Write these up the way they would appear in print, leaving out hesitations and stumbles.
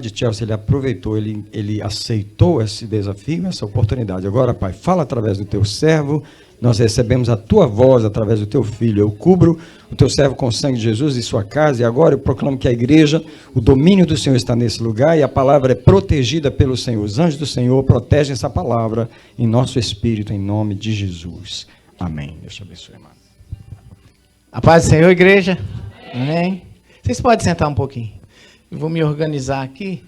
de Chelsea, ele aproveitou, ele aceitou esse desafio, essa oportunidade. Agora, Pai, fala através do teu servo, nós recebemos a tua voz através do teu filho. Eu cubro o teu servo com o sangue de Jesus e sua casa, e agora eu proclamo que a igreja, o domínio do Senhor está nesse lugar, e a palavra é protegida pelo Senhor. Os anjos do Senhor protegem essa palavra em nosso espírito, em nome de Jesus. Amém. Deus te abençoe, irmão. A paz do Senhor, igreja. Amém. Vocês podem sentar um pouquinho. Eu vou me organizar aqui.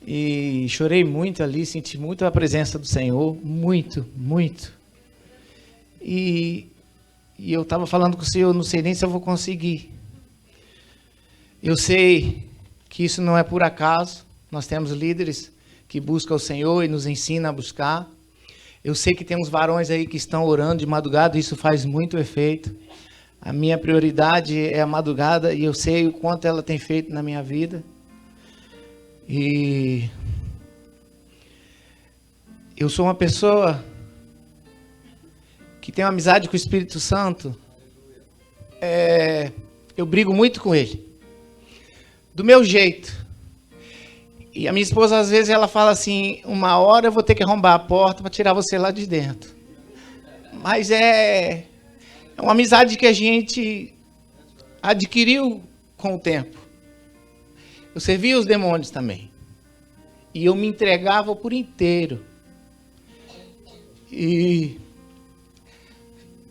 E chorei muito ali, senti muito a presença do Senhor. Muito, muito. E eu estava falando com o Senhor, não sei nem se eu vou conseguir. Eu sei que isso não é por acaso. Nós temos líderes que buscam o Senhor e nos ensinam a buscar. Eu sei que tem uns varões aí que estão orando de madrugada, isso faz muito efeito. A minha prioridade é a madrugada e eu sei o quanto ela tem feito na minha vida. E eu sou uma pessoa que tem uma amizade com o Espírito Santo. Eu brigo muito com ele. Do meu jeito. E a minha esposa, às vezes, ela fala assim, uma hora eu vou ter que arrombar a porta para tirar você lá de dentro. Mas é uma amizade que a gente adquiriu com o tempo. Eu servia os demônios também. E eu me entregava por inteiro. E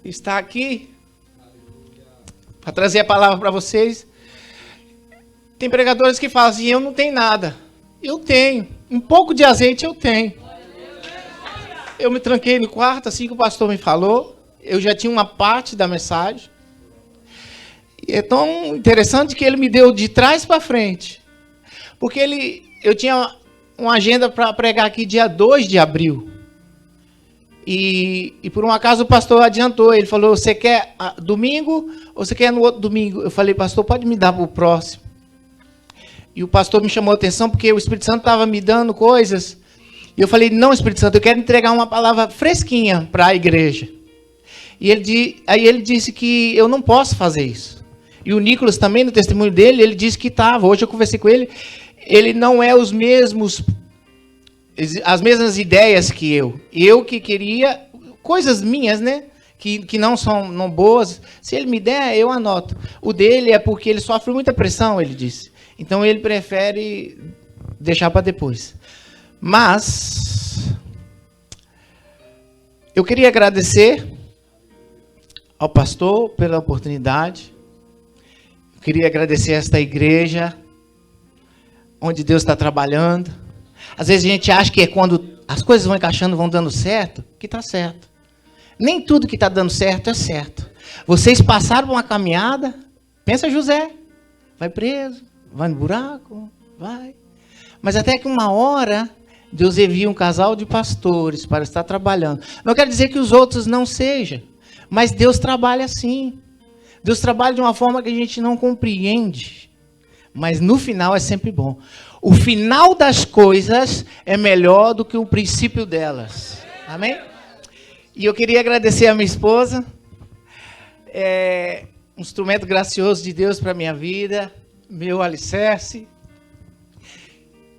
está aqui para trazer a palavra para vocês. Tem pregadores que falam assim, eu não tenho nada. Eu tenho. Um pouco de azeite eu tenho. Eu me tranquei no quarto, assim que o pastor me falou. Eu já tinha uma parte da mensagem. E é tão interessante que ele me deu de trás para frente. Porque eu tinha uma agenda para pregar aqui dia 2 de abril. E por um acaso o pastor adiantou. Ele falou, você quer domingo ou você quer no outro domingo? Eu falei, pastor, pode me dar para o próximo. E o pastor me chamou a atenção porque o Espírito Santo estava me dando coisas. E eu falei, não, Espírito Santo, eu quero entregar uma palavra fresquinha para a igreja. Aí ele disse que eu não posso fazer isso. E o Nicolas também, no testemunho dele, ele disse que estava. Hoje eu conversei com ele. Ele não é as mesmas ideias que eu. Eu que queria coisas minhas, né? Que não são não boas. Se ele me der, eu anoto. O dele é porque ele sofre muita pressão, ele disse. Então ele prefere deixar para depois. Mas eu queria agradecer ao pastor pela oportunidade. Eu queria agradecer a esta igreja onde Deus está trabalhando. Às vezes a gente acha que é quando as coisas vão encaixando, vão dando certo, que está certo. Nem tudo que está dando certo é certo. Vocês passaram uma caminhada, pensa José, vai preso, vai no buraco, vai. Mas até que uma hora, Deus envia um casal de pastores para estar trabalhando. Não quer dizer que os outros não sejam, mas Deus trabalha assim. Deus trabalha de uma forma que a gente não compreende. Mas no final é sempre bom. O final das coisas é melhor do que o princípio delas. Amém? E eu queria agradecer a minha esposa. Um instrumento gracioso de Deus para a minha vida. Meu alicerce.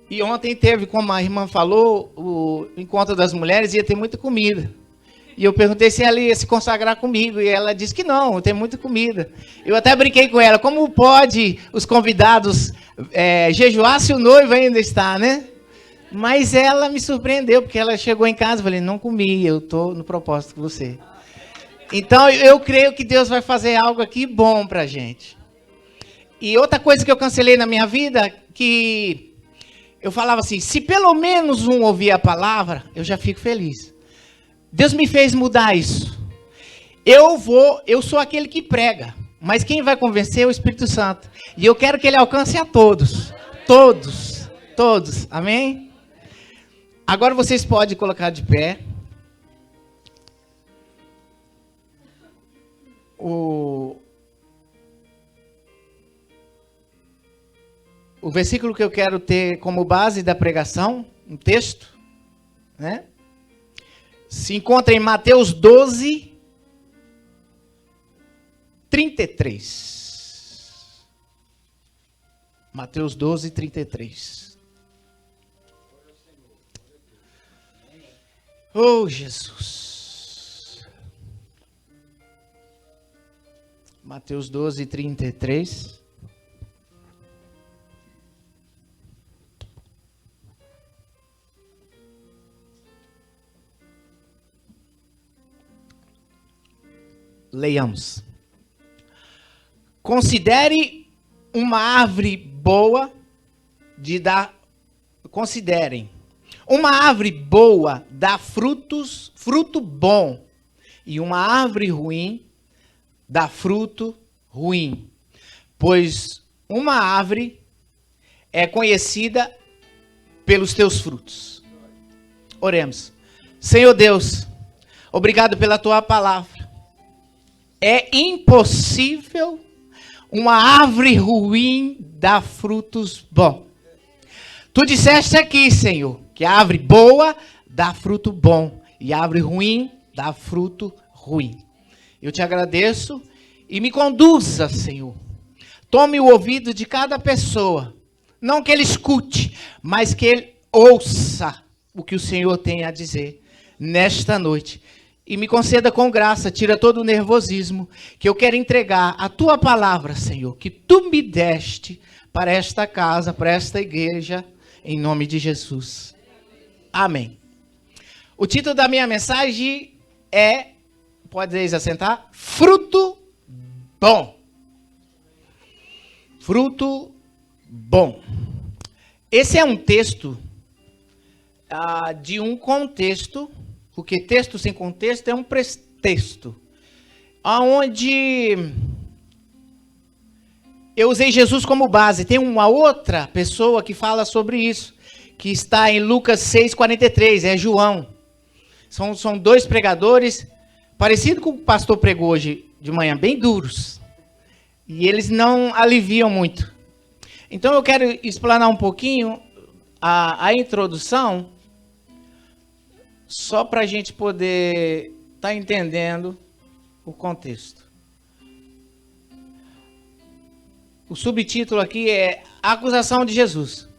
E ontem teve, como a irmã falou, o encontro das mulheres, ia ter muita comida. E eu perguntei se ela ia se consagrar comigo. E ela disse que não, tem muita comida. Eu até brinquei com ela. Como pode os convidados jejuar se o noivo ainda está, né? Mas ela me surpreendeu, porque ela chegou em casa e falei, não comi, eu estou no propósito com você. Então, eu creio que Deus vai fazer algo aqui bom para a gente. E outra coisa que eu cancelei na minha vida, que eu falava assim, se pelo menos um ouvir a palavra, eu já fico feliz. Deus me fez mudar isso. Eu sou aquele que prega, mas quem vai convencer é o Espírito Santo. E eu quero que ele alcance a todos. Todos. Todos. Amém? Agora vocês podem colocar de pé. O versículo que eu quero ter como base da pregação, um texto, né? Se encontra em Mateus 12, 33. Mateus 12, 33. Oh, Jesus. Mateus 12, 33. Leiamos. Considere uma árvore boa de dar. Considerem. Uma árvore boa dá fruto bom, e uma árvore ruim dá fruto ruim. Pois uma árvore é conhecida pelos teus frutos. Oremos. Senhor Deus, obrigado pela tua palavra. É impossível uma árvore ruim dar frutos bons. Tu disseste aqui, Senhor, que a árvore boa dá fruto bom e a árvore ruim dá fruto ruim. Eu te agradeço e me conduza, Senhor. Tome o ouvido de cada pessoa. Não que ele escute, mas que ele ouça o que o Senhor tem a dizer nesta noite. E me conceda com graça, tira todo o nervosismo, que eu quero entregar a tua palavra, Senhor, que tu me deste para esta casa, para esta igreja, em nome de Jesus. Amém. O título da minha mensagem é, podeis assentar, fruto bom. Fruto bom. Esse é um texto de um contexto, porque texto sem contexto é um pretexto, onde eu usei Jesus como base. Tem uma outra pessoa que fala sobre isso, que está em Lucas 6,43, é João. São dois pregadores, parecido com o pastor pregou hoje de manhã, bem duros. E eles não aliviam muito. Então eu quero explanar um pouquinho a introdução, só para a gente poder estar entendendo o contexto. O subtítulo aqui é a acusação de Jesus.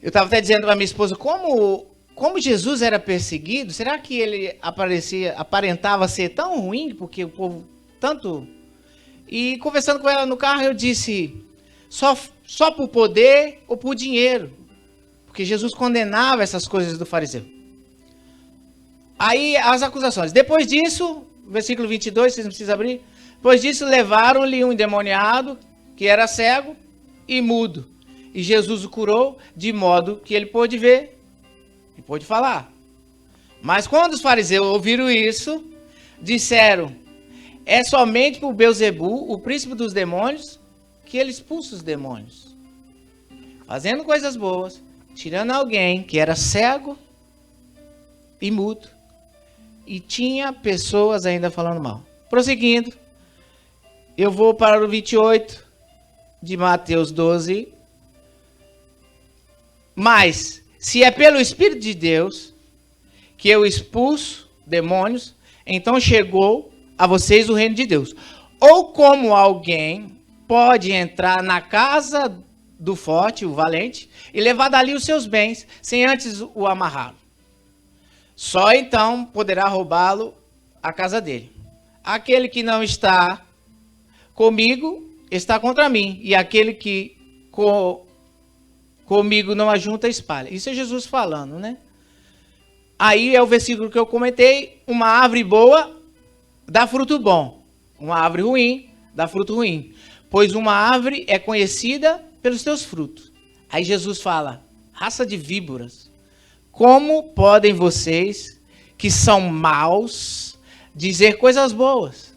Eu estava até dizendo para minha esposa, como Jesus era perseguido, será que ele aparentava ser tão ruim, porque o povo tanto... E conversando com ela no carro, eu disse, só por poder ou por dinheiro? Porque Jesus condenava essas coisas do fariseu. Aí as acusações. Depois disso, versículo 22, vocês não precisam abrir. Depois disso, levaram-lhe um endemoniado, que era cego e mudo. E Jesus o curou, de modo que ele pôde ver e pôde falar. Mas quando os fariseus ouviram isso, disseram, é somente por Belzebu, o príncipe dos demônios, que ele expulsa os demônios. Fazendo coisas boas, tirando alguém que era cego e mudo. E tinha pessoas ainda falando mal. Prosseguindo, eu vou para o 28 de Mateus 12. Mas, se é pelo Espírito de Deus que eu expulso demônios, então chegou a vocês o reino de Deus. Ou como alguém pode entrar na casa do forte, o valente, e levar dali os seus bens, sem antes o amarrá-lo. Só então poderá roubá-lo a casa dele. Aquele que não está comigo, está contra mim. E aquele que comigo não ajunta, espalha. Isso é Jesus falando, né? Aí é o versículo que eu comentei. Uma árvore boa dá fruto bom. Uma árvore ruim dá fruto ruim. Pois uma árvore é conhecida pelos seus frutos. Aí Jesus fala, raça de víboras. Como podem vocês, que são maus, dizer coisas boas?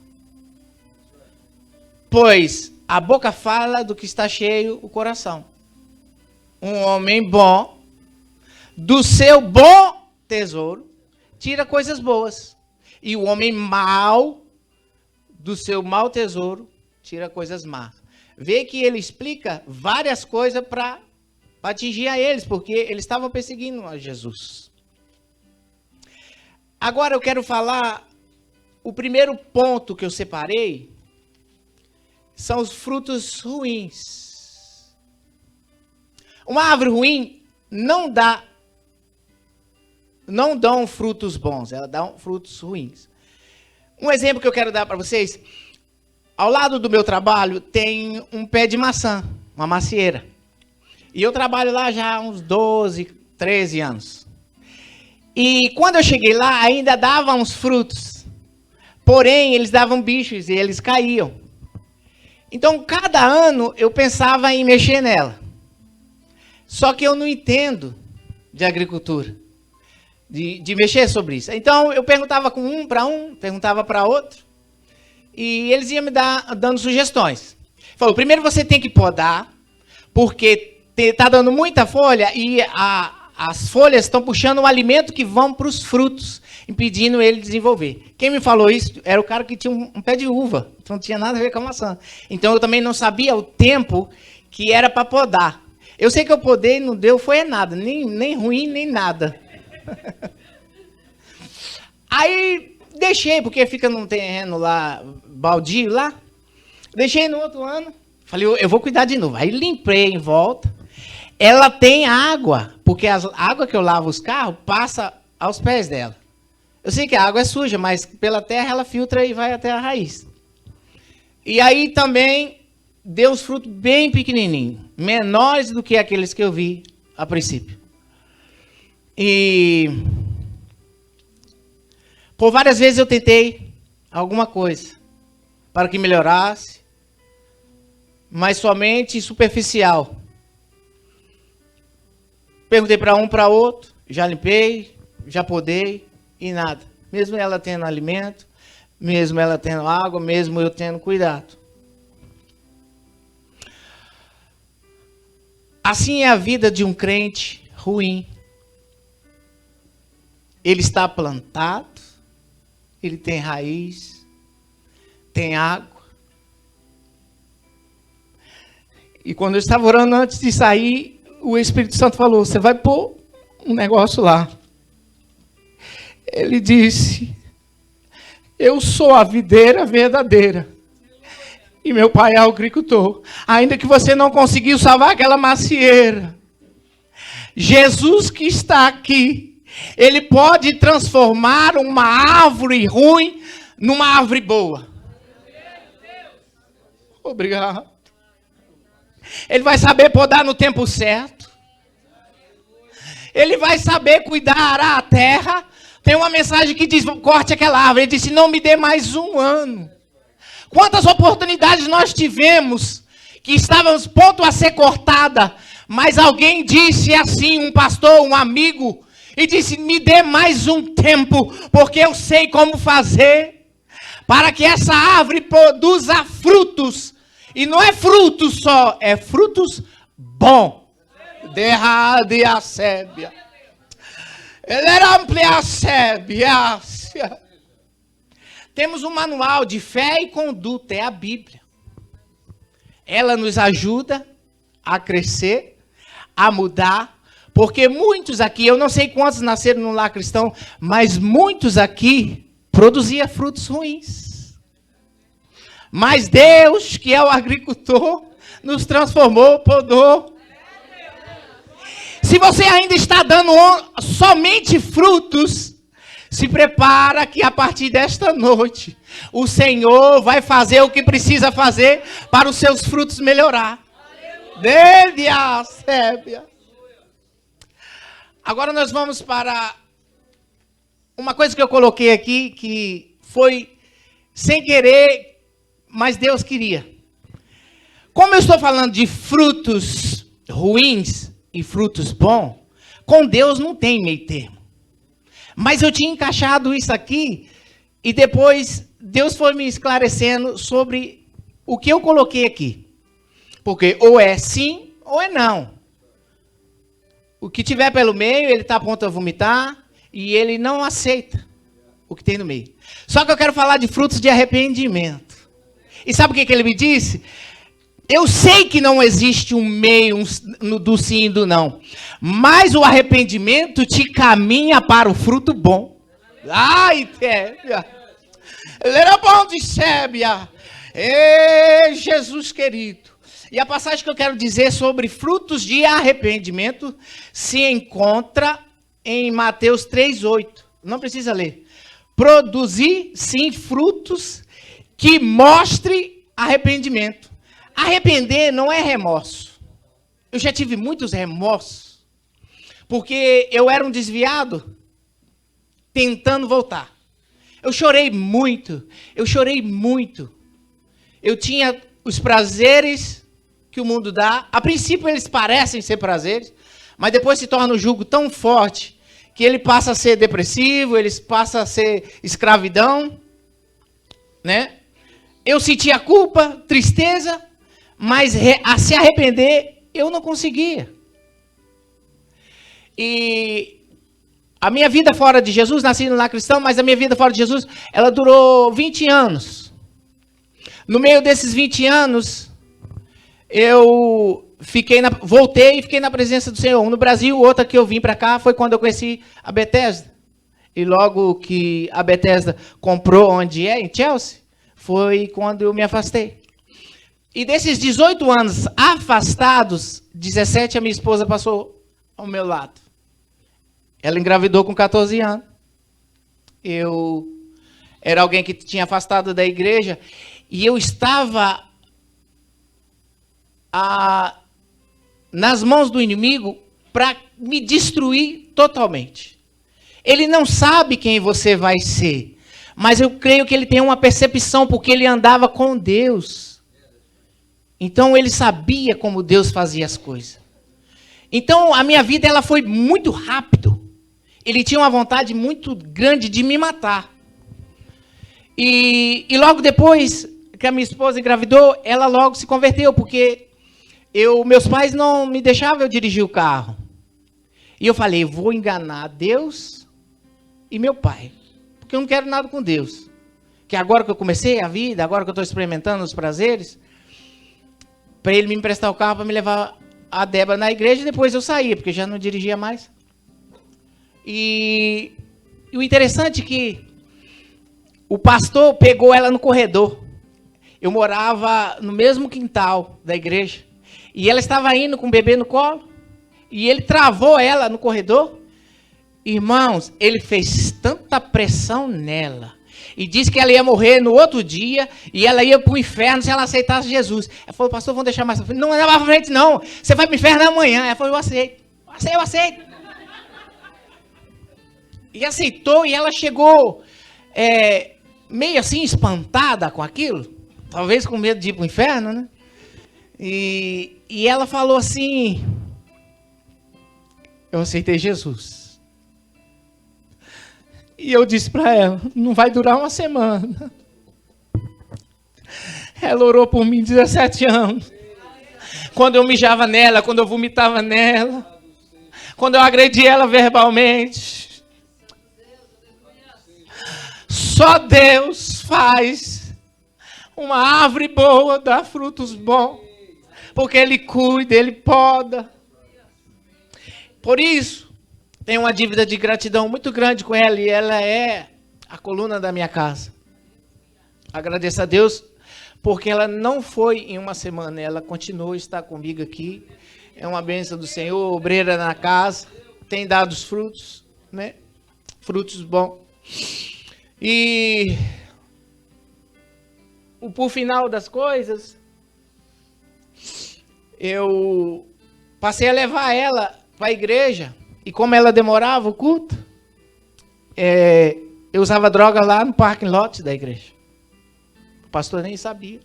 Pois a boca fala do que está cheio o coração. Um homem bom, do seu bom tesouro, tira coisas boas. E o homem mau, do seu mau tesouro, tira coisas más. Vê que ele explica várias coisas para atingir a eles, porque eles estavam perseguindo a Jesus. Agora eu quero falar, o primeiro ponto que eu separei, são os frutos ruins. Uma árvore ruim não não dão frutos bons, elas dão frutos ruins. Um exemplo que eu quero dar para vocês, ao lado do meu trabalho tem um pé de maçã, uma macieira. E eu trabalho lá já há uns 12, 13 anos. E quando eu cheguei lá, ainda dava uns frutos. Porém, eles davam bichos e eles caíam. Então, cada ano eu pensava em mexer nela. Só que eu não entendo de agricultura, de mexer sobre isso. Então, eu perguntava com perguntava para outro, e eles iam me dando sugestões. Falou, primeiro você tem que podar, porque está dando muita folha e as folhas estão puxando o alimento que vão para os frutos, impedindo ele de desenvolver. Quem me falou isso era o cara que tinha um pé de uva, então não tinha nada a ver com a maçã. Então eu também não sabia o tempo que era para podar. Eu sei que eu podei, não deu, foi nada, nem ruim, nem nada. Aí deixei, porque fica num terreno lá, baldio lá, deixei no outro ano, falei, eu vou cuidar de novo. Aí limpei em volta. Ela tem água, porque a água que eu lavo os carros passa aos pés dela. Eu sei que a água é suja, mas pela terra ela filtra e vai até a raiz. E aí também deu uns frutos bem pequenininhos, menores do que aqueles que eu vi a princípio. E por várias vezes eu tentei alguma coisa para que melhorasse, mas somente superficial. Perguntei para um, para outro, já limpei, já podei e nada. Mesmo ela tendo alimento, mesmo ela tendo água, mesmo eu tendo cuidado. Assim é a vida de um crente ruim. Ele está plantado, ele tem raiz, tem água. E quando eu estava orando antes de sair, o Espírito Santo falou, você vai pôr um negócio lá. Ele disse, eu sou a videira verdadeira. E meu pai é o agricultor. Ainda que você não conseguiu salvar aquela macieira, Jesus que está aqui, Ele pode transformar uma árvore ruim numa árvore boa. Obrigado. Ele vai saber podar no tempo certo. Ele vai saber cuidar a terra. Tem uma mensagem que diz, corte aquela árvore. Ele disse, não me dê mais um ano. Quantas oportunidades nós tivemos que estávamos pronto a ser cortada, mas alguém disse assim, um pastor, um amigo, e disse, me dê mais um tempo, porque eu sei como fazer para que essa árvore produza frutos. E não é frutos só, é frutos bons. Derrade a sébia. Ele era amplia a sébia. Temos um manual de fé e conduta, é a Bíblia. Ela nos ajuda a crescer, a mudar, porque muitos aqui, eu não sei quantos nasceram no lar cristão, mas muitos aqui produziam frutos ruins. Mas Deus, que é o agricultor, nos transformou, podou. Se você ainda está dando somente frutos, se prepara que a partir desta noite, o Senhor vai fazer o que precisa fazer para os seus frutos melhorar. Desde a sébia. Agora nós vamos para uma coisa que eu coloquei aqui, que foi sem querer, mas Deus queria. Como eu estou falando de frutos ruins e frutos bons, com Deus não tem meio termo. Mas eu tinha encaixado isso aqui e depois Deus foi me esclarecendo sobre o que eu coloquei aqui. Porque ou é sim ou é não. O que tiver pelo meio, ele está pronto a vomitar e ele não aceita o que tem no meio. Só que eu quero falar de frutos de arrependimento. E sabe o que ele me disse? Eu sei que não existe um meio do sim e do não. Mas o arrependimento te caminha para o fruto bom. Ai, Sébia. Ele era bom de Sébia. Ei, Jesus querido. E a passagem que eu quero dizer sobre frutos de arrependimento se encontra em Mateus 3:8. Não precisa ler. Produzir, sim, frutos que mostre arrependimento. Arrepender não é remorso. Eu já tive muitos remorsos, porque eu era um desviado tentando voltar. Eu chorei muito. Eu tinha os prazeres que o mundo dá. A princípio eles parecem ser prazeres, mas depois se torna um jugo tão forte que ele passa a ser depressivo, ele passa a ser escravidão, né? Eu sentia culpa, tristeza, mas a se arrepender eu não conseguia. E a minha vida fora de Jesus, nasci lá cristão, mas a minha vida fora de Jesus, ela durou 20 anos. No meio desses 20 anos, eu voltei e fiquei na presença do Senhor. Um no Brasil, outra que eu vim para cá, foi quando eu conheci a Bethesda. E logo que a Bethesda comprou onde é, em Chelsea, foi quando eu me afastei. E desses 18 anos afastados, 17 a minha esposa passou ao meu lado. Ela engravidou com 14 anos. Eu era alguém que tinha afastado da igreja e eu estava nas mãos do inimigo para me destruir totalmente. Ele não sabe quem você vai ser, mas eu creio que ele tem uma percepção porque ele andava com Deus. Então ele sabia como Deus fazia as coisas. Então a minha vida ela foi muito rápido. Ele tinha uma vontade muito grande de me matar. E logo depois que a minha esposa engravidou, ela logo se converteu, porque meus pais não me deixavam eu dirigir o carro. E eu falei, vou enganar Deus e meu pai, porque eu não quero nada com Deus. Que agora que eu comecei a vida, agora que eu estou experimentando os prazeres, para ele me emprestar o carro para me levar a Débora na igreja, e depois eu saía, porque já não dirigia mais. E o interessante é que o pastor pegou ela no corredor. Eu morava no mesmo quintal da igreja. E ela estava indo com o bebê no colo. E ele travou ela no corredor. Irmãos, ele fez tanta pressão nela. E disse que ela ia morrer no outro dia. E ela ia para o inferno se ela aceitasse Jesus. Ela falou, pastor, vamos deixar mais pra frente. Não, não é mais pra frente não. Você vai para o inferno amanhã. Ela falou, eu aceito. Eu aceito. E aceitou, e ela chegou meio assim espantada com aquilo, talvez com medo de ir para o inferno, né? E ela falou assim, eu aceitei Jesus. E eu disse para ela, não vai durar uma semana. Ela orou por mim 17 anos. Quando eu mijava nela, quando eu vomitava nela, quando eu agredi ela verbalmente. Só Deus faz uma árvore boa dar frutos bons, porque Ele cuida, Ele poda. Por isso, tenho uma dívida de gratidão muito grande com ela, e ela é a coluna da minha casa. Agradeço a Deus, porque ela não foi em uma semana, ela continuou a estar comigo aqui. É uma bênção do Senhor, obreira na casa, tem dado os frutos, né? Frutos bons. E por final das coisas, eu passei a levar ela para a igreja. E como ela demorava o culto, eu usava droga lá no parking lot da igreja. O pastor nem sabia.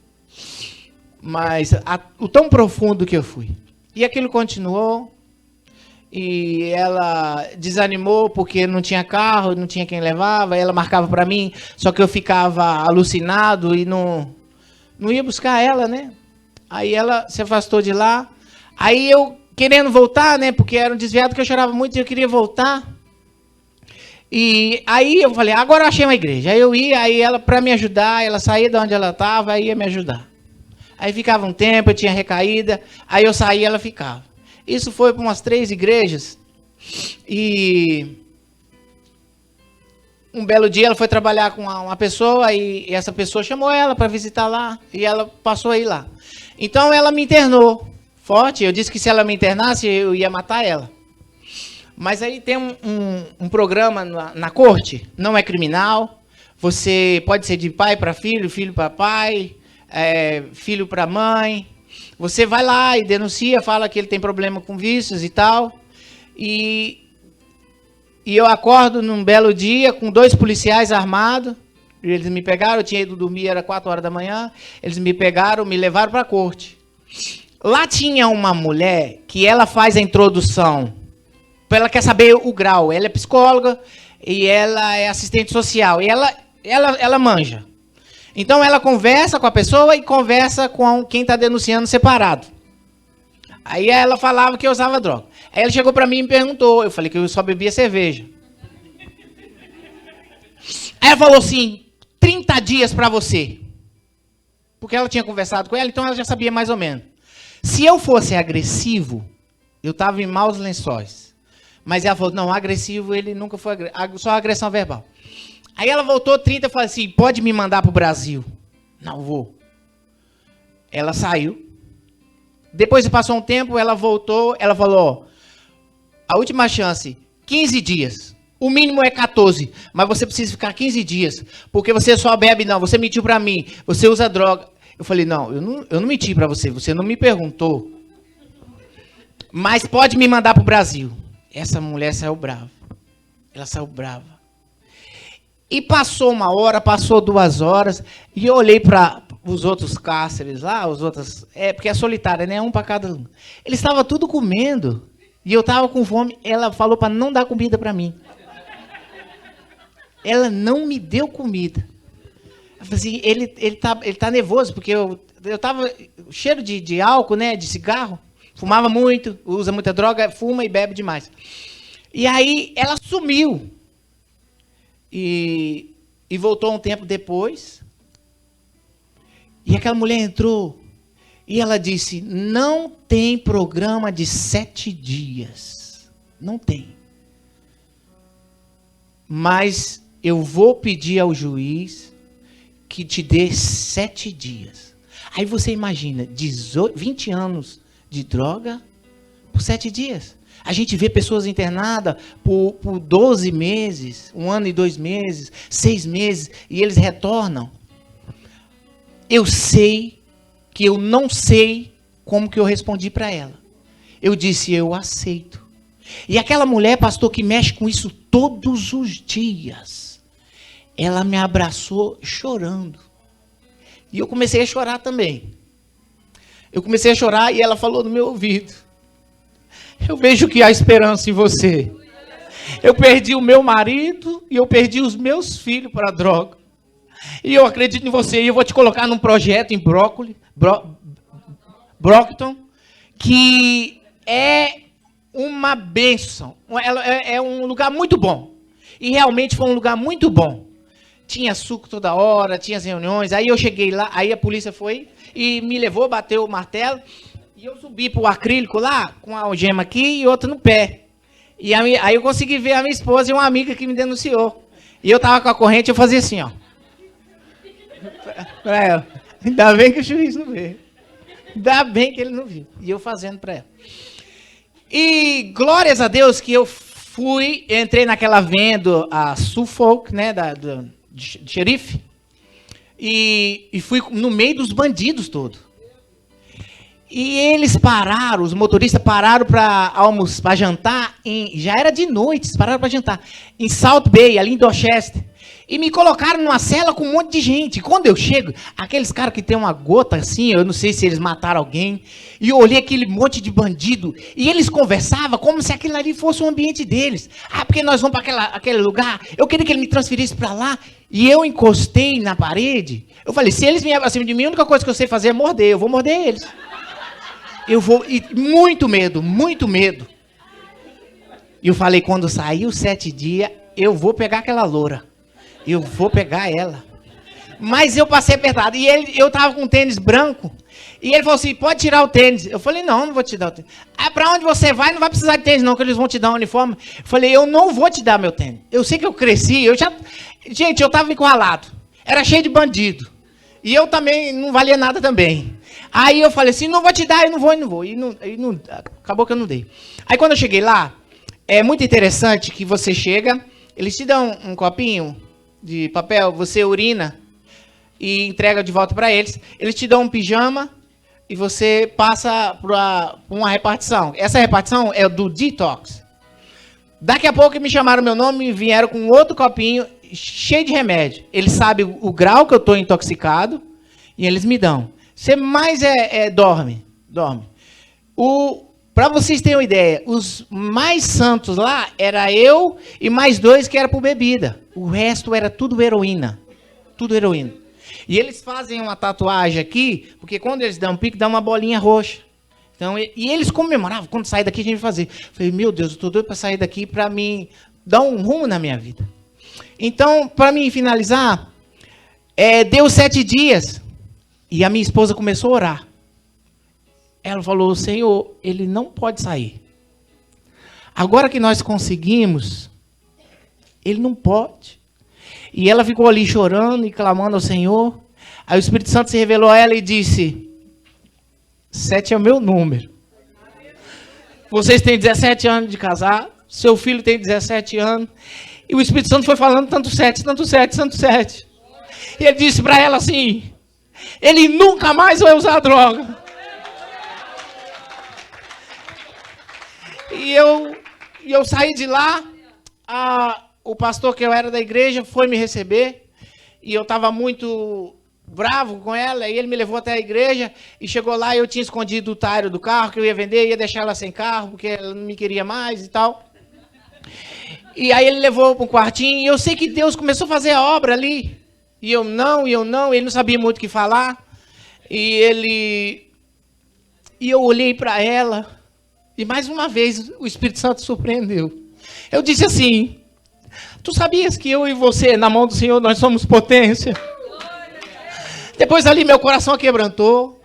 Mas o tão profundo que eu fui. E aquilo continuou. E ela desanimou porque não tinha carro, não tinha quem levava. Ela marcava para mim, só que eu ficava alucinado e não ia buscar ela, né? Aí ela se afastou de lá. Aí eu querendo voltar, né? Porque era um desviado que eu chorava muito e eu queria voltar. E aí eu falei, agora eu achei uma igreja. Aí eu ia, aí ela, para me ajudar, ela saía de onde ela estava, aí ia me ajudar. Aí ficava um tempo, eu tinha recaída, aí eu saía, ela ficava. Isso foi para umas 3 igrejas. E um belo dia ela foi trabalhar com uma pessoa e essa pessoa chamou ela para visitar lá. E ela passou a ir lá. Então ela me internou forte. Eu disse que se ela me internasse, eu ia matar ela. Mas aí tem um programa na corte, não é criminal. Você pode ser de pai para filho, filho para pai, filho para mãe. Você vai lá e denuncia, fala que ele tem problema com vícios e tal. E eu acordo num belo dia com 2 policiais armados. Eles me pegaram, eu tinha ido dormir, era 4 horas da manhã. Eles me pegaram, me levaram para a corte. Lá tinha uma mulher que ela faz a introdução. Ela quer saber o grau. Ela é psicóloga e ela é assistente social. E ela manja. Então ela conversa com a pessoa e conversa com quem está denunciando separado. Aí ela falava que eu usava droga. Aí ela chegou para mim e me perguntou. Eu falei que eu só bebia cerveja. Aí ela falou assim, 30 dias para você. Porque ela tinha conversado com ela, então ela já sabia mais ou menos. Se eu fosse agressivo, eu estava em maus lençóis. Mas ela falou, não, agressivo ele nunca foi agressivo, só agressão verbal. Aí ela voltou 30 e falou assim, pode me mandar para o Brasil? Não vou. Ela saiu. Depois passou um tempo, ela voltou, ela falou, a última chance, 15 dias. O mínimo é 14, mas você precisa ficar 15 dias, porque você só bebe, não, você mentiu para mim, você usa droga. Eu falei, não, eu não menti para você, você não me perguntou. Mas pode me mandar para o Brasil. Essa mulher saiu brava. Ela saiu brava. E passou 1 hora, passou 2 horas, e eu olhei para os outros cárceres lá, os outros, porque é solitária, né? Um para cada um. Eles estavam tudo comendo, e eu estava com fome, ela falou para não dar comida para mim. Ela não me deu comida. Eu falei assim, ele tá nervoso, porque eu tava cheiro de álcool, né, de cigarro, fumava muito, usa muita droga, fuma e bebe demais. E aí ela sumiu. E voltou um tempo depois. E aquela mulher entrou e ela disse, não tem programa de 7 dias. Não tem. Mas eu vou pedir ao juiz que te dê 7 dias. Aí você imagina, 20 anos de droga por 7 dias. A gente vê pessoas internadas por 12 meses, 1 ano e 2 meses, 6 meses, e eles retornam. Eu sei que eu não sei como que eu respondi para ela. Eu disse, eu aceito. E aquela mulher, pastor, que mexe com isso todos os dias, ela me abraçou chorando. E eu comecei a chorar também. Eu comecei a chorar e ela falou no meu ouvido, eu vejo que há esperança em você. Eu perdi o meu marido e eu perdi os meus filhos para a droga. E eu acredito em você. E eu vou te colocar num projeto em Brockton, que é uma bênção. É um lugar muito bom. E realmente foi um lugar muito bom. Tinha suco toda hora, tinha as reuniões. Aí eu cheguei lá, aí a polícia foi e me levou, bateu o martelo. E eu subi para o acrílico lá, com a algema aqui e outra no pé. E aí eu consegui ver a minha esposa e uma amiga que me denunciou. E eu estava com a corrente, eu fazia assim, ó. Para ela. Ainda bem que o juiz não viu. Ainda bem que ele não viu. E eu fazendo para ela. E glórias a Deus que eu entrei naquela venda, a Suffolk, né, de xerife. E fui no meio dos bandidos todos. E eles pararam, os motoristas pararam para almoçar, para jantar, já era de noite, pararam para jantar, em South Bay, ali em Dorchester. E me colocaram numa cela com um monte de gente. E quando eu chego, aqueles caras que tem uma gota assim, eu não sei se eles mataram alguém, e eu olhei aquele monte de bandido, e eles conversavam como se aquilo ali fosse o ambiente deles. Ah, porque nós vamos para aquele lugar, eu queria que ele me transferisse para lá, e eu encostei na parede. Eu falei, se eles vierem acima de mim, a única coisa que eu sei fazer é morder, eu vou morder eles. E muito medo, muito medo. E eu falei, quando sair os 7 dias, eu vou pegar aquela loura. Eu vou pegar ela. Mas eu passei apertado. E eu tava com um tênis branco. E ele falou assim, pode tirar o tênis. Eu falei, não vou te dar o tênis. Ah, pra onde você vai, não vai precisar de tênis não, que eles vão te dar um uniforme. Eu falei, eu não vou te dar meu tênis. Eu sei que eu cresci, Gente, eu tava encurralado. Era cheio de bandido. E eu também não valia nada também. Aí eu falei assim, não vou te dar, eu não vou. Acabou que eu não dei. Aí quando eu cheguei lá, é muito interessante que você chega, eles te dão um copinho de papel, você urina e entrega de volta para eles. Eles te dão um pijama e você passa para uma repartição. Essa repartição é do detox. Daqui a pouco me chamaram meu nome e vieram com outro copinho cheio de remédio. Eles sabem o grau que eu estou intoxicado e eles me dão. Você mais dorme. Para vocês terem uma ideia, os mais santos lá era eu e mais 2 que era por bebida. O resto era tudo heroína. Tudo heroína. E eles fazem uma tatuagem aqui, porque quando eles dão um pique, dá uma bolinha roxa. Então, e eles comemoravam, quando sair daqui a gente vai fazer. Eu falei, meu Deus, eu estou doido para sair daqui para mim dar um rumo na minha vida. Então, para mim finalizar, deu 7 dias e a minha esposa começou a orar. Ela falou, Senhor, ele não pode sair. Agora que nós conseguimos, ele não pode. E ela ficou ali chorando e clamando ao Senhor. Aí o Espírito Santo se revelou a ela e disse, 7 é o meu número. Vocês têm 17 anos de casado, seu filho tem 17 anos. E o Espírito Santo foi falando tanto 7. E ele disse para ela assim, ele nunca mais vai usar droga. E eu saí de lá, o pastor que eu era da igreja foi me receber, e eu estava muito bravo com ela, e ele me levou até a igreja, e chegou lá e eu tinha escondido o tário do carro, que eu ia vender, ia deixar ela sem carro, porque ela não me queria mais e tal. E aí ele levou para um quartinho, e eu sei que Deus começou a fazer a obra ali, e eu não, ele não sabia muito o que falar, e eu olhei para ela, e mais uma vez o Espírito Santo surpreendeu. Eu disse assim, tu sabias que eu e você, na mão do Senhor, nós somos potência? Depois ali meu coração quebrantou.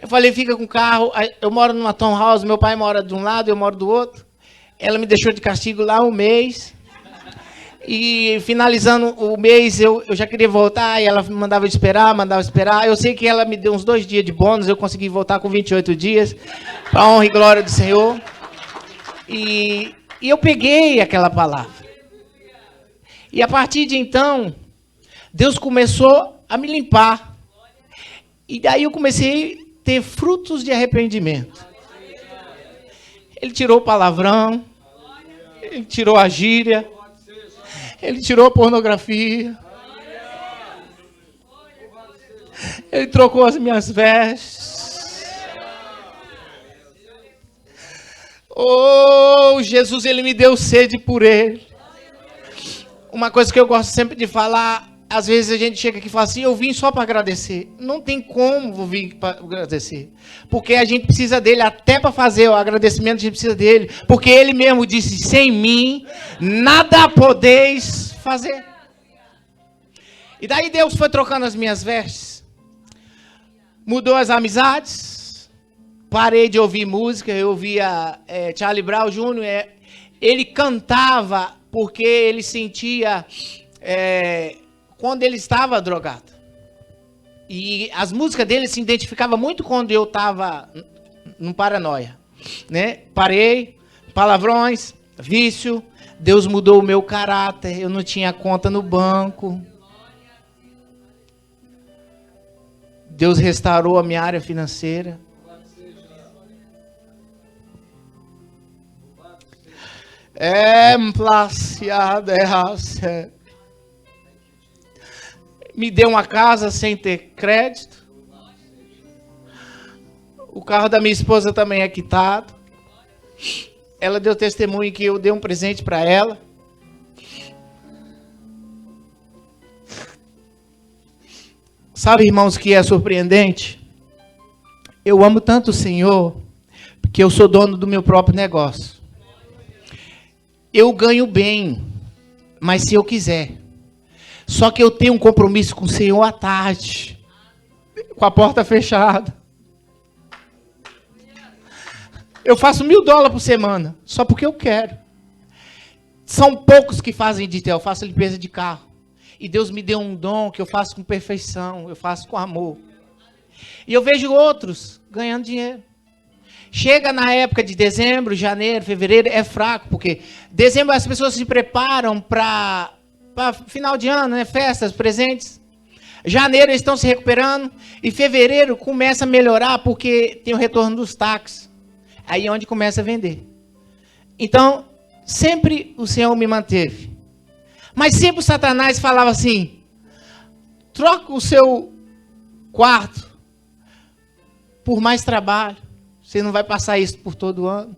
Eu falei, fica com o carro. Eu moro numa townhouse, meu pai mora de um lado, eu moro do outro. Ela me deixou de castigo lá 1 mês. E finalizando o mês, eu já queria voltar, e ela me mandava esperar. Eu sei que ela me deu uns 2 dias de bônus, eu consegui voltar com 28 dias, para a honra e glória do Senhor. E eu peguei aquela palavra. E a partir de então, Deus começou a me limpar. E daí eu comecei a ter frutos de arrependimento. Ele tirou o palavrão, ele tirou a gíria, ele tirou a pornografia. Ele trocou as minhas vestes. Oh, Jesus, ele me deu sede por ele. Uma coisa que eu gosto sempre de falar, às vezes a gente chega aqui e fala assim, eu vim só para agradecer. Não tem como vir para agradecer. Porque a gente precisa dele, até para fazer o agradecimento a gente precisa dele. Porque ele mesmo disse, sem mim, nada podeis fazer. E daí Deus foi trocando as minhas vestes. Mudou as amizades. Parei de ouvir música, eu ouvia Charlie Brown Jr. Ele cantava porque ele sentia... quando ele estava drogado. E as músicas dele se identificavam muito quando eu estava num paranoia. Né? Parei, palavrões, vício. Deus mudou o meu caráter. Eu não tinha conta no banco. Deus restaurou a minha área financeira. Me deu uma casa sem ter crédito. O carro da minha esposa também é quitado. Ela deu testemunho que eu dei um presente para ela. Sabe, irmãos, que é surpreendente? Eu amo tanto o Senhor, porque eu sou dono do meu próprio negócio. Eu ganho bem, mas se eu quiser. Só que eu tenho um compromisso com o Senhor à tarde, com a porta fechada. Eu faço $1.000 por semana, só porque eu quero. São poucos que fazem detail, eu faço limpeza de carro. E Deus me deu um dom que eu faço com perfeição, eu faço com amor. E eu vejo outros ganhando dinheiro. Chega na época de dezembro, janeiro, fevereiro, é fraco, porque dezembro as pessoas se preparam para final de ano, né? Festas, presentes. Janeiro eles estão se recuperando e fevereiro começa a melhorar porque tem o retorno dos táxis. Aí é onde começa a vender. Então, sempre o Senhor me manteve. Mas sempre o Satanás falava assim: troca o seu quarto por mais trabalho. Você não vai passar isso por todo ano.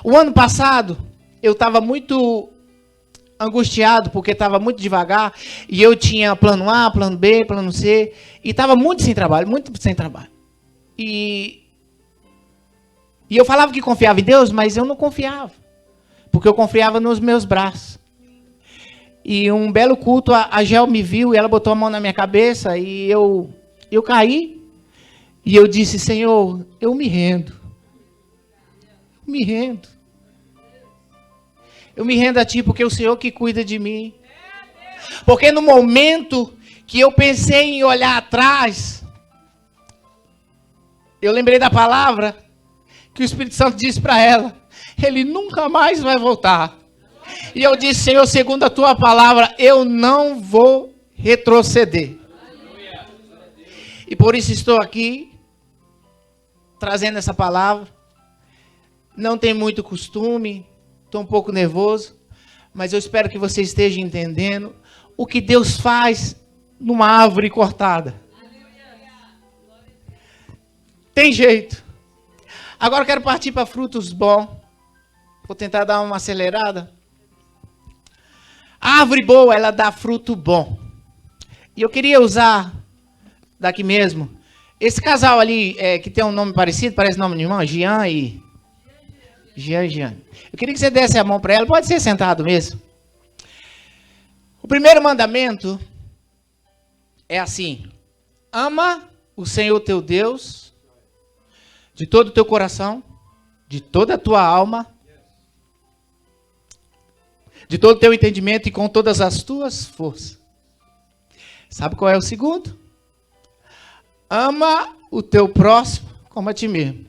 O ano passado, eu estava muito angustiado, porque estava muito devagar, e eu tinha plano A, plano B, plano C, e estava muito sem trabalho, E eu falava que confiava em Deus, mas eu não confiava, porque eu confiava nos meus braços. E um belo culto, a Gel me viu, e ela botou a mão na minha cabeça, e eu caí, e eu disse: Senhor, eu me rendo. Me rendo. Eu me rendo a Ti, porque é o Senhor que cuida de mim. Porque no momento que eu pensei em olhar atrás, eu lembrei da palavra que o Espírito Santo disse para ela: ele nunca mais vai voltar. E eu disse: Senhor, segundo a Tua palavra, eu não vou retroceder. E por isso estou aqui, trazendo essa palavra. Não tem muito costume, estou um pouco nervoso, mas eu espero que você esteja entendendo o que Deus faz numa árvore cortada. Tem jeito. Agora eu quero partir para frutos bons. Vou tentar dar uma acelerada. A árvore boa, ela dá fruto bom. E eu queria usar daqui mesmo. Esse casal ali, que tem um nome parecido, parece nome de irmão, Jean e... Jean. Eu queria que você desse a mão para ela. Pode ser sentado mesmo. O primeiro mandamento é assim: ama o Senhor teu Deus de todo o teu coração, de toda a tua alma, de todo o teu entendimento e com todas as tuas forças. Sabe qual é o segundo? Ama o teu próximo como a ti mesmo.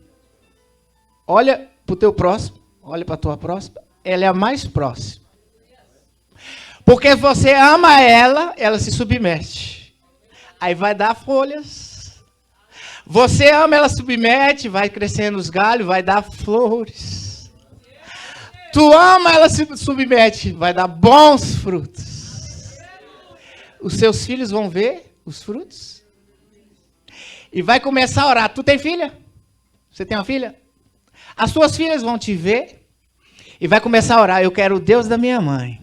Olha para o teu próximo, olha para a tua próxima, ela é a mais próxima. Porque você ama ela, ela se submete. Aí vai dar folhas. Você ama, ela submete, vai crescendo os galhos, vai dar flores. Tu ama, ela se submete, vai dar bons frutos. Os seus filhos vão ver os frutos. E vai começar a orar. Tu tem filha? Você tem uma filha? As suas filhas vão te ver e vai começar a orar: eu quero o Deus da minha mãe.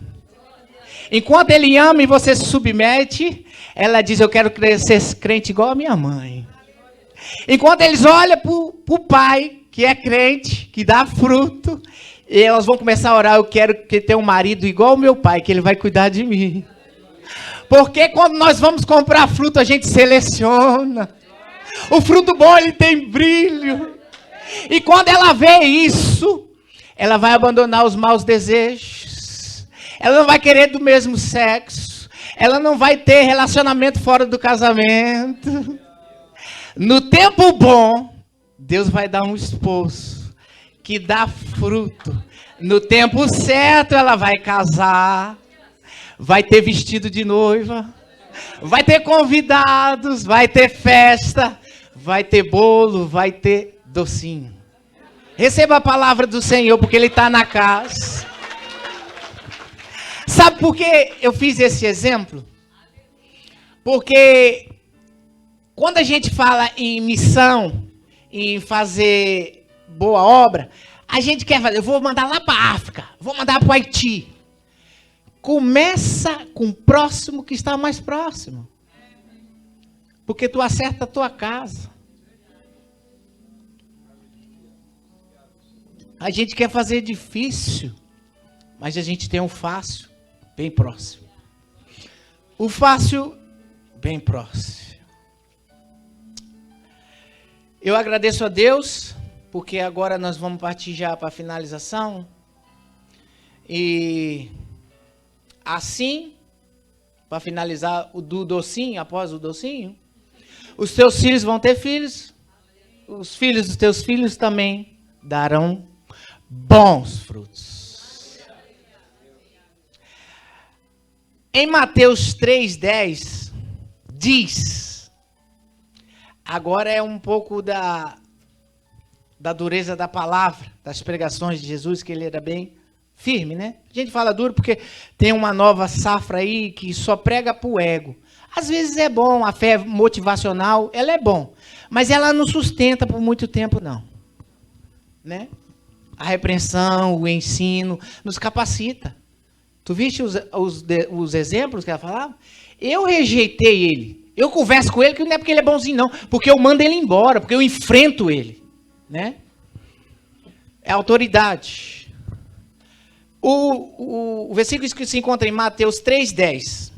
Enquanto ele ama e você se submete, ela diz: eu quero ser crente igual a minha mãe. Enquanto eles olham para o pai, que é crente, que dá fruto, e elas vão começar a orar: eu quero ter um marido igual o meu pai, que ele vai cuidar de mim. Porque quando nós vamos comprar fruto, a gente seleciona. O fruto bom, ele tem brilho. E quando ela vê isso, ela vai abandonar os maus desejos. Ela não vai querer do mesmo sexo. Ela não vai ter relacionamento fora do casamento. No tempo bom, Deus vai dar um esposo que dá fruto. No tempo certo, ela vai casar. Vai ter vestido de noiva. Vai ter convidados. Vai ter festa. Vai ter bolo. Vai ter docinho. Receba a palavra do Senhor, porque Ele está na casa. Sabe por que eu fiz esse exemplo? Porque quando a gente fala em missão, em fazer boa obra, a gente quer fazer: eu vou mandar lá para a África, vou mandar para o Haiti. Começa com o próximo que está mais próximo. Porque tu acerta a tua casa. A gente quer fazer difícil, mas a gente tem um fácil bem próximo. O fácil bem próximo. Eu agradeço a Deus, porque agora nós vamos partir já para a finalização. E assim, para finalizar o do docinho, após o docinho, os teus filhos vão ter filhos, os filhos dos teus filhos também darão bons frutos. Em Mateus 3:10 diz, agora é um pouco da dureza da palavra, das pregações de Jesus, que ele era bem firme, né? A gente fala duro porque tem uma nova safra aí que só prega pro ego. Às vezes é bom, a fé motivacional, ela é bom, mas ela não sustenta por muito tempo, não. Né? A repreensão, o ensino, nos capacita. Tu viste os exemplos que ela falava? Eu rejeitei ele. Eu converso com ele, que não é porque ele é bonzinho, não. Porque eu mando ele embora, porque eu enfrento ele. Né? É autoridade. O versículo que se encontra em Mateus 3:10.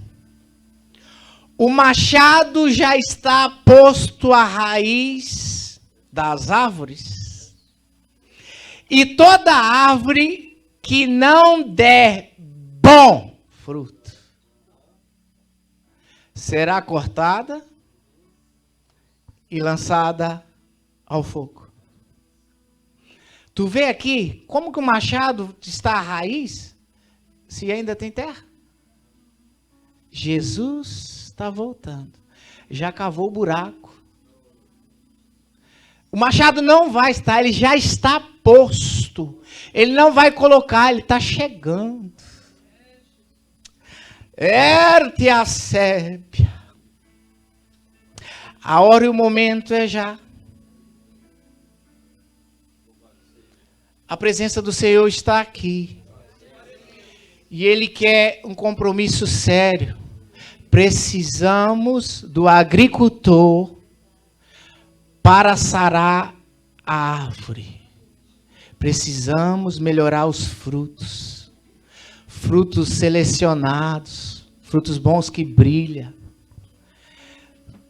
O machado já está posto à raiz das árvores, e toda árvore que não der bom fruto será cortada e lançada ao fogo. Tu vê aqui como que o machado está à raiz, se ainda tem terra? Jesus está voltando. Já cavou o buraco. O machado não vai estar, ele já está posto. Ele não vai colocar, ele está chegando. Erte a sépia. A hora e o momento é já. A presença do Senhor está aqui. E Ele quer um compromisso sério. Precisamos do agricultor para sarar a árvore. Precisamos melhorar os frutos. Frutos selecionados. Frutos bons que brilham.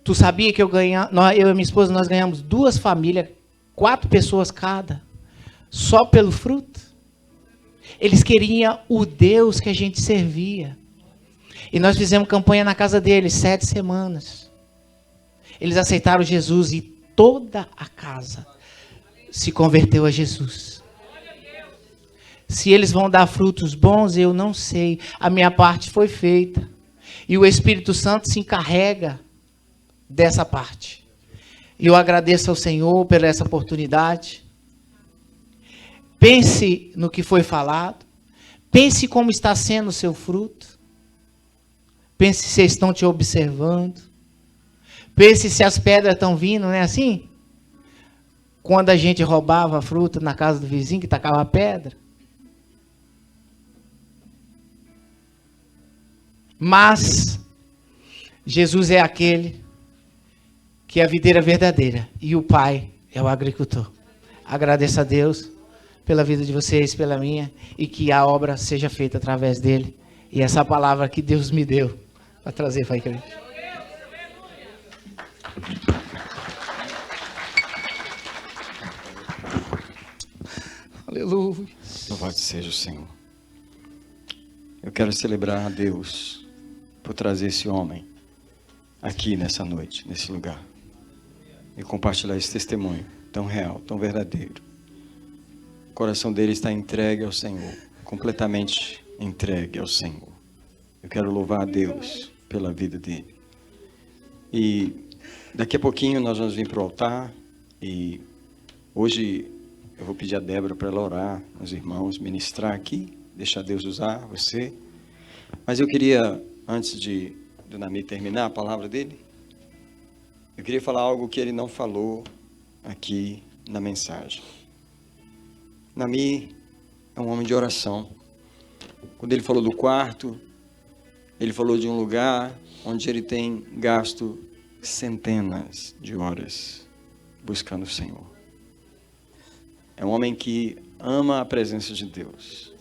Tu sabia que eu e minha esposa, nós ganhamos 2 famílias, 4 pessoas cada. Só pelo fruto. Eles queriam o Deus que a gente servia. E nós fizemos campanha na casa deles 7 semanas. Eles aceitaram Jesus e toda a casa se converteu a Jesus. Se eles vão dar frutos bons, eu não sei. A minha parte foi feita. E o Espírito Santo se encarrega dessa parte. E eu agradeço ao Senhor por essa oportunidade. Pense no que foi falado. Pense como está sendo o seu fruto. Pense se estão te observando. Pense se as pedras estão vindo, não é assim? Quando a gente roubava a fruta na casa do vizinho, que tacava a pedra. Mas Jesus é aquele que é a videira verdadeira. E o Pai é o agricultor. Agradeço a Deus pela vida de vocês, pela minha, e que a obra seja feita através dele. E essa palavra que Deus me deu para trazer para a igreja. Aleluia. Louvado seja o Senhor. Eu quero celebrar a Deus por trazer esse homem aqui nessa noite, nesse lugar. E compartilhar esse testemunho tão real, tão verdadeiro. O coração dele está entregue ao Senhor, completamente entregue ao Senhor. Eu quero louvar a Deus pela vida dele. E daqui a pouquinho nós vamos vir para o altar. E hoje eu vou pedir a Débora para ela orar, os irmãos, ministrar aqui, deixar Deus usar você. Mas eu queria, antes de do Nami terminar a palavra dele, eu queria falar algo que ele não falou aqui na mensagem. Nami é um homem de oração. Quando ele falou do quarto, ele falou de um lugar onde ele tem gasto centenas de horas buscando o Senhor. É um homem que ama a presença de Deus.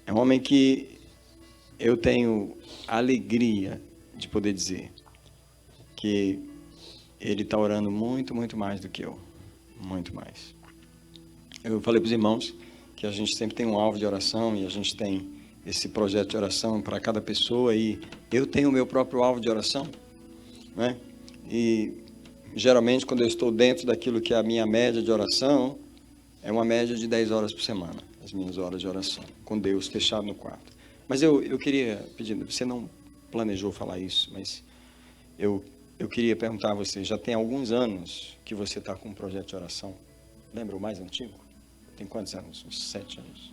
É um homem que eu tenho alegria de poder dizer que ele está orando muito, muito mais do que eu. Muito mais. Eu falei para os irmãos que a gente sempre tem um alvo de oração e a gente tem esse projeto de oração para cada pessoa e eu tenho o meu próprio alvo de oração, né? E geralmente quando eu estou dentro daquilo que é a minha média de oração, É uma média de 10 horas por semana, as minhas horas de oração, com Deus, fechado no quarto. Mas eu queria pedir, você não planejou falar isso, mas eu queria perguntar a você, já tem alguns anos que você está com um projeto de oração? Lembra o mais antigo? Tem quantos anos? Uns 7 anos.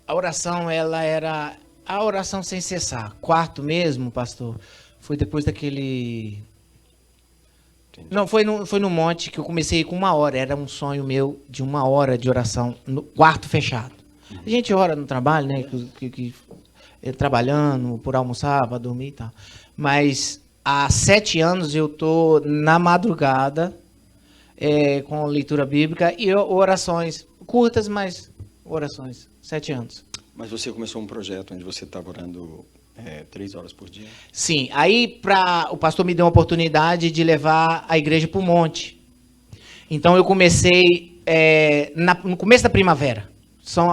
A oração, ela era a oração sem cessar. Quarto mesmo, pastor, foi depois daquele... Entendi. Não, foi no monte que eu comecei com 1 hora. Era um sonho meu de 1 hora de oração no quarto fechado. A gente ora no trabalho, né? Trabalhando, por almoçar, para dormir e tal. Mas há 7 anos eu tô na madrugada com leitura bíblica e orações curtas, mas orações. 7 anos. Mas você começou um projeto onde você estava orando 3 horas por dia? Sim. Aí o pastor me deu uma oportunidade de levar a igreja para o monte. Então eu comecei no começo da primavera.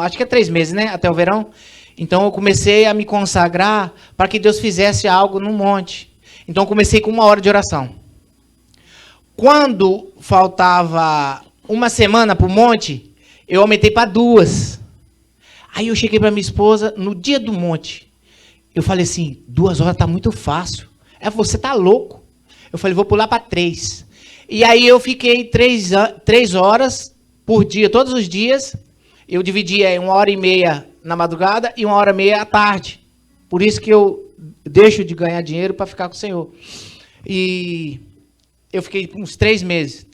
Acho que é 3 meses, né? Até o verão. Então eu comecei a me consagrar para que Deus fizesse algo no monte. Então eu comecei com 1 hora de oração. Quando faltava 1 semana para o monte, eu aumentei para 2. Aí eu cheguei para minha esposa no dia do monte. Eu falei assim, 2 horas tá muito fácil. Ela falou, você tá louco? Eu falei, vou pular para 3. E aí eu fiquei 3 horas por dia, todos os dias. Eu dividia em 1h30 na madrugada e 1h30 à tarde. Por isso que eu deixo de ganhar dinheiro para ficar com o Senhor. E eu fiquei uns 3 meses.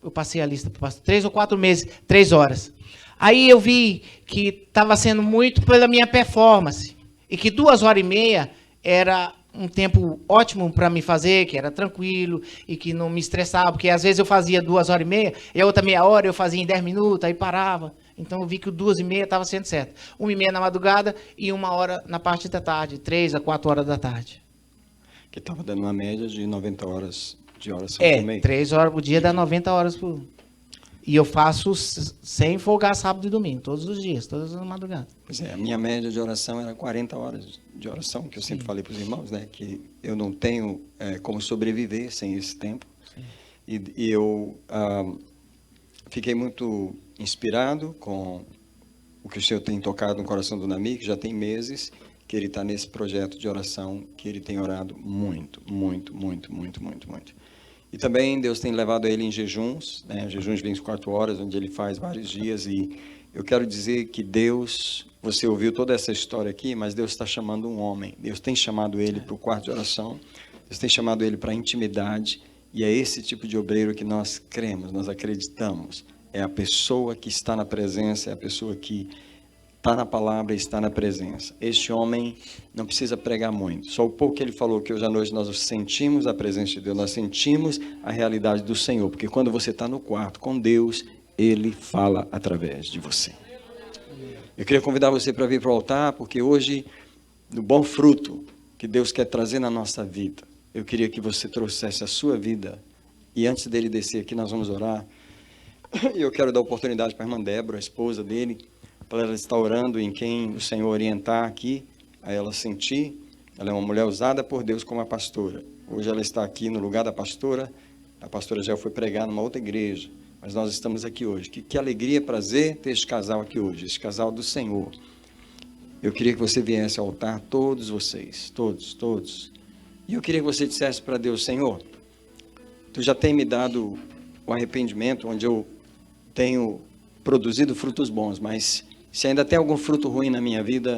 Eu passei a lista, 3 ou 4 meses, 3 horas. Aí eu vi que estava sendo muito pela minha performance. E que 2h30 era um tempo ótimo para me fazer, que era tranquilo e que não me estressava. Porque às vezes eu fazia 2h30 e a outra meia hora eu fazia em 10 minutos, aí parava. Então eu vi que o 2h30 estava sendo certo. 1h30 na madrugada e 1 hora na parte da tarde, 3 a 4 horas da tarde. Que estava dando uma média de 90 horas de oração por mês. 3 horas por dia dá 90 horas por... E eu faço sem folgar sábado e domingo, todos os dias, todas as madrugadas. Pois é, a minha média de oração era 40 horas de oração, que eu sempre falei para os irmãos, né? Que eu não tenho como sobreviver sem esse tempo. E eu fiquei muito inspirado com o que o Senhor tem tocado no coração do Nami, que já tem meses que ele está nesse projeto de oração, que ele tem orado muito, muito, muito, muito, muito, muito. E também Deus tem levado ele em jejuns, né? Jejuns de 24 horas, onde ele faz vários dias. E eu quero dizer que Deus, você ouviu toda essa história aqui, mas Deus está chamando um homem. Deus tem chamado ele para o quarto de oração. Deus tem chamado ele para a intimidade. E é esse tipo de obreiro que nós cremos, nós acreditamos. É a pessoa que está na presença, é a pessoa que está na palavra e está na presença. Este homem não precisa pregar muito. Só o pouco que ele falou, que hoje à noite nós sentimos a presença de Deus, nós sentimos a realidade do Senhor. Porque quando você está no quarto com Deus, Ele fala através de você. Eu queria convidar você para vir para o altar, porque hoje, no bom fruto que Deus quer trazer na nossa vida, eu queria que você trouxesse a sua vida. E antes dele descer aqui, nós vamos orar. E eu quero dar oportunidade para a irmã Débora, a esposa dele, para ela estar orando em quem o Senhor orientar aqui, a ela sentir. Ela é uma mulher usada por Deus como a pastora. Hoje ela está aqui no lugar da pastora. A pastora já foi pregar numa outra igreja, mas nós estamos aqui hoje. Que alegria, prazer ter este casal aqui hoje, este casal do Senhor. Eu queria que você viesse ao altar, todos vocês, todos. E eu queria que você dissesse para Deus, Senhor, Tu já tem me dado o arrependimento, onde eu tenho produzido frutos bons, mas se ainda tem algum fruto ruim na minha vida,